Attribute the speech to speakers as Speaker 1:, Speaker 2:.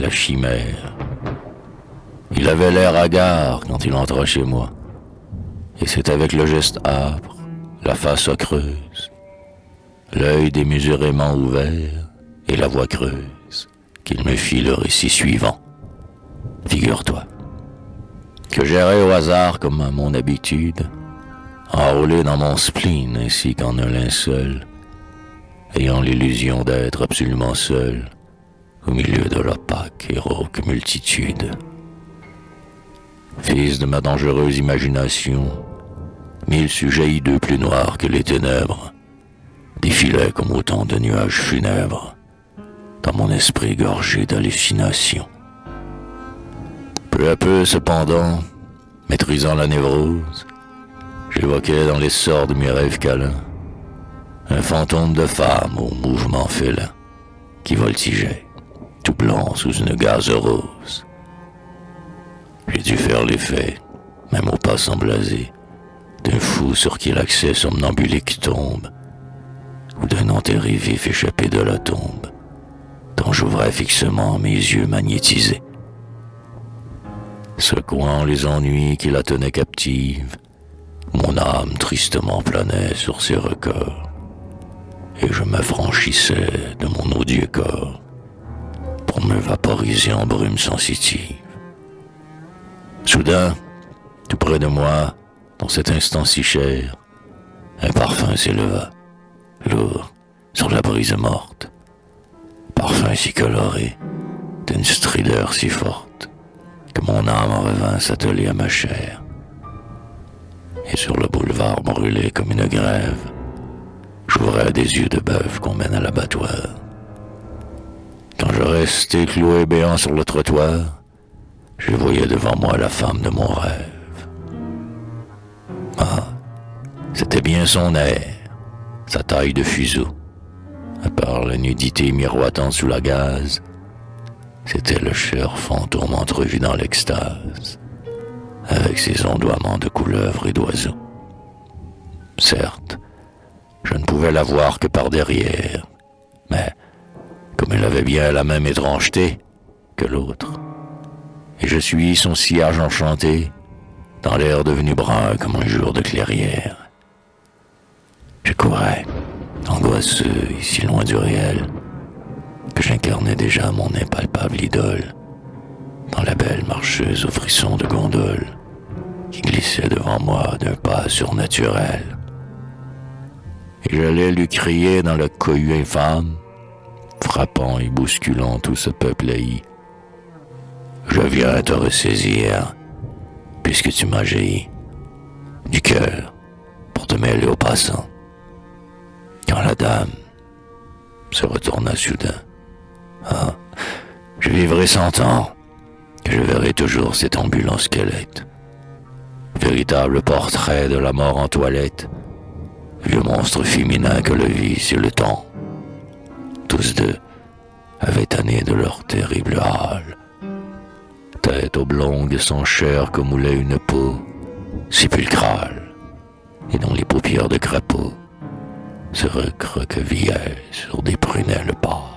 Speaker 1: la chimère. Il avait l'air hagard quand il entra chez moi, et c'est avec le geste âpre, la face ocreuse, l'œil démesurément ouvert et la voix creuse qu'il me fit le récit suivant. Figure-toi que j'errais au hasard comme à mon habitude, enroulé dans mon spleen ainsi qu'en un linceul, ayant l'illusion d'être absolument seul au milieu de l'opaque et rauque multitude. Fils de ma dangereuse imagination, 1000 sujets hideux plus noirs que les ténèbres défilaient comme autant de nuages funèbres dans mon esprit gorgé d'hallucinations. Peu à peu, cependant, maîtrisant la névrose, j'évoquais dans l'essor de mes rêves câlins un fantôme de femme au mouvement félin qui voltigeait, tout blanc sous une gaze rose. J'ai dû faire l'effet, même au passant blasé, d'un fou sur qui l'accès somnambulique tombe, ou d'un enterré vif échappé de la tombe, dont j'ouvrais fixement mes yeux magnétisés. Secouant les ennuis qui la tenaient captive, mon âme tristement planait sur ses records, et je m'affranchissais de mon odieux corps pour me vaporiser en brume sensitive. Soudain, tout près de moi, dans cet instant si cher, un parfum s'éleva, lourd, sur la brise morte. Parfum si coloré, d'une strideur si forte, que mon âme en revint s'atteler à ma chair. Et sur le boulevard brûlé comme une grève, j'ouvrais des yeux de bœuf qu'on mène à l'abattoir. Quand je restais cloué béant sur le trottoir, je voyais devant moi la femme de mon rêve. Ah, c'était bien son air, sa taille de fuseau. À part la nudité miroitant sous la gaze, c'était le cher fantôme entrevu dans l'extase, avec ses ondoiements de couleuvres et d'oiseaux. Certes, je ne pouvais la voir que par derrière, mais comme elle avait bien la même étrangeté que l'autre, et je suis son sillage enchanté, dans l'air devenu brun comme un jour de clairière. Je courais, angoisseux et si loin du réel, que j'incarnais déjà mon impalpable idole, dans la belle marcheuse aux frissons de gondole, qui glissait devant moi d'un pas surnaturel. Et j'allais lui crier dans le cohue infâme, frappant et bousculant tout ce peuple haï: je viens te ressaisir, puisque tu m'as jailli du cœur pour te mêler aux passants. Quand la dame se retourna soudain, ah, je vivrai 100 ans, et je verrai toujours cet ambulant squelette, véritable portrait de la mort en toilette, vieux monstre féminin que le vice et le temps, tous deux, avaient tanné de leur terrible hâle. Tête oblongue sans chair que moulait une peau sépulcrale, et dont les paupières de crapaud se recroquevillaient sur des prunelles pâles.